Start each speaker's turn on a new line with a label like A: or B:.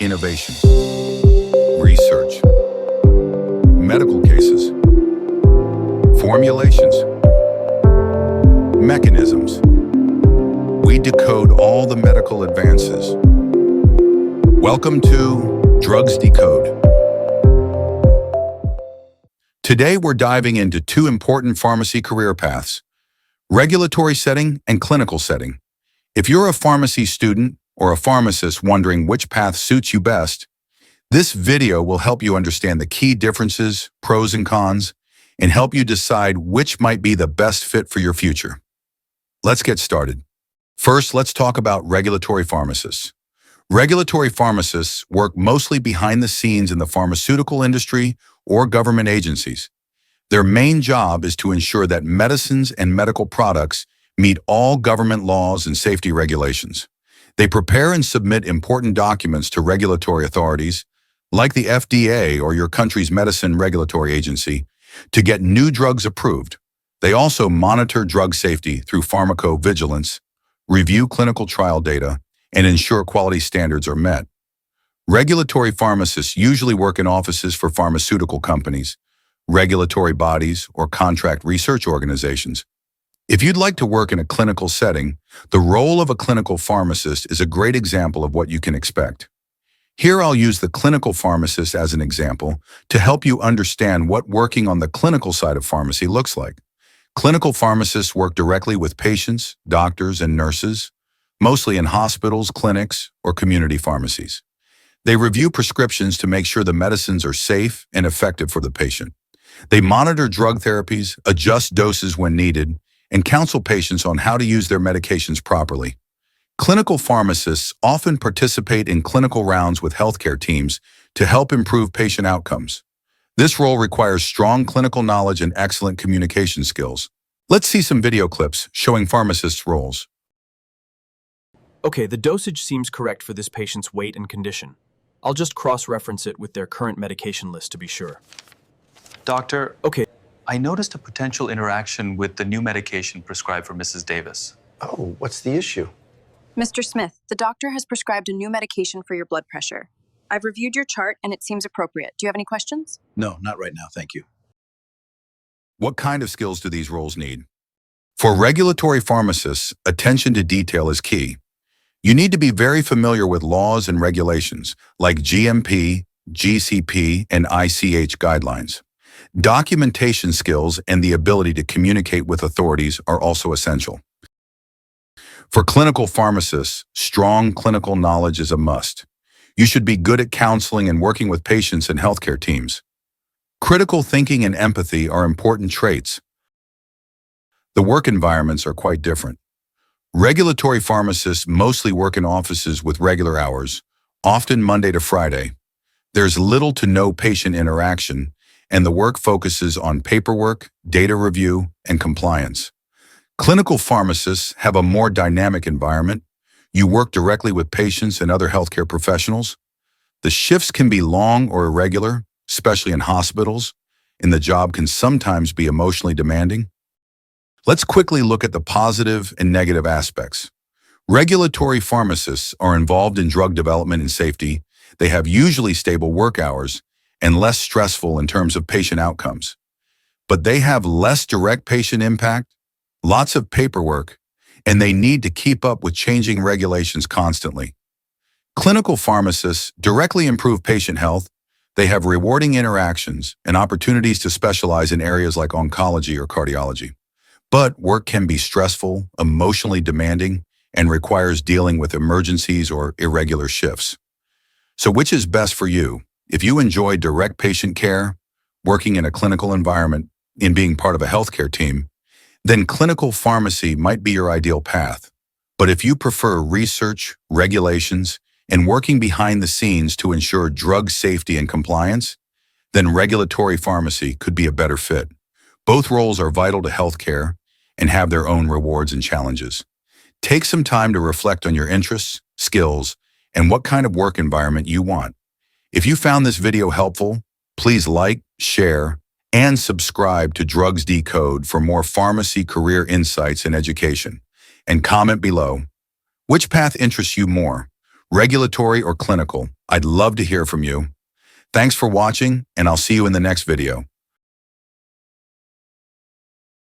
A: innovation, research, medical cases, formulations, mechanisms. We decode all the medical advances. Welcome to Drugs Decode. Today we're diving into two important pharmacy career paths: regulatory setting and clinical setting. If you're a pharmacy student or a pharmacist wondering which path suits you best, this video will help you understand the key differences, pros and cons, and help you decide which might be the best fit for your future. Let's get started. First, let's talk about regulatory pharmacists. Regulatory pharmacists work mostly behind the scenes in the pharmaceutical industry or government agencies. Their main job is to ensure that medicines and medical products meet all government laws and safety regulations. They prepare and submit important documents to regulatory authorities, like the FDA or your country's medicine regulatory agency, to get new drugs approved. They also monitor drug safety through pharmacovigilance, review clinical trial data, and ensure quality standards are met. Regulatory pharmacists usually work in offices for pharmaceutical companies, regulatory bodies, or contract research organizations. If you'd like to work in a clinical setting, the role of a clinical pharmacist is a great example of what you can expect. Here I'll use the clinical pharmacist as an example to help you understand what working on the clinical side of pharmacy looks like. Clinical pharmacists work directly with patients, doctors, and nurses, mostly in hospitals, clinics, or community pharmacies. They review prescriptions to make sure the medicines are safe and effective for the patient. They monitor drug therapies, adjust doses when needed, and counsel patients on how to use their medications properly. Clinical pharmacists often participate in clinical rounds with healthcare teams to help improve patient outcomes. This role requires strong clinical knowledge and excellent communication skills. Let's see some video clips showing pharmacists' roles.
B: Okay, the dosage seems correct for this patient's weight and condition. I'll just cross-reference it with their current medication list to be sure.
C: Doctor,
B: Okay.
C: I noticed a potential interaction with the new medication prescribed for Mrs. Davis.
D: Oh, what's the issue?
E: Mr. Smith, the doctor has prescribed a new medication for your blood pressure. I've reviewed your chart and it seems appropriate. Do you have any questions?
D: No, not right now, thank you.
A: What kind of skills do these roles need? For regulatory pharmacists, attention to detail is key. You need to be very familiar with laws and regulations like GMP, GCP, and ICH guidelines. Documentation skills and the ability to communicate with authorities are also essential. For clinical pharmacists, strong clinical knowledge is a must. You should be good at counseling and working with patients and healthcare teams. Critical thinking and empathy are important traits. The work environments are quite different. Regulatory pharmacists mostly work in offices with regular hours, often Monday to Friday. There's little to no patient interaction, and the work focuses on paperwork, data review, and compliance. Clinical pharmacists have a more dynamic environment. You work directly with patients and other healthcare professionals. The shifts can be long or irregular, especially in hospitals, and the job can sometimes be emotionally demanding. Let's quickly look at the positive and negative aspects. Regulatory pharmacists are involved in drug development and safety. They have usually stable work hours and less stressful in terms of patient outcomes. But they have less direct patient impact, lots of paperwork, and they need to keep up with changing regulations constantly. Clinical pharmacists directly improve patient health. They have rewarding interactions and opportunities to specialize in areas like oncology or cardiology. But work can be stressful, emotionally demanding, and requires dealing with emergencies or irregular shifts. So which is best for you? If you enjoy direct patient care, working in a clinical environment, and being part of a healthcare team, then clinical pharmacy might be your ideal path. But if you prefer research, regulations, and working behind the scenes to ensure drug safety and compliance, then regulatory pharmacy could be a better fit. Both roles are vital to healthcare and have their own rewards and challenges. Take some time to reflect on your interests, skills, and what kind of work environment you want. If you found this video helpful, please like, share, and subscribe to Drugs Decode for more pharmacy career insights and education. And comment below, which path interests you more? Regulatory or clinical, I'd love to hear from you. Thanks for watching, and I'll see you in the next video.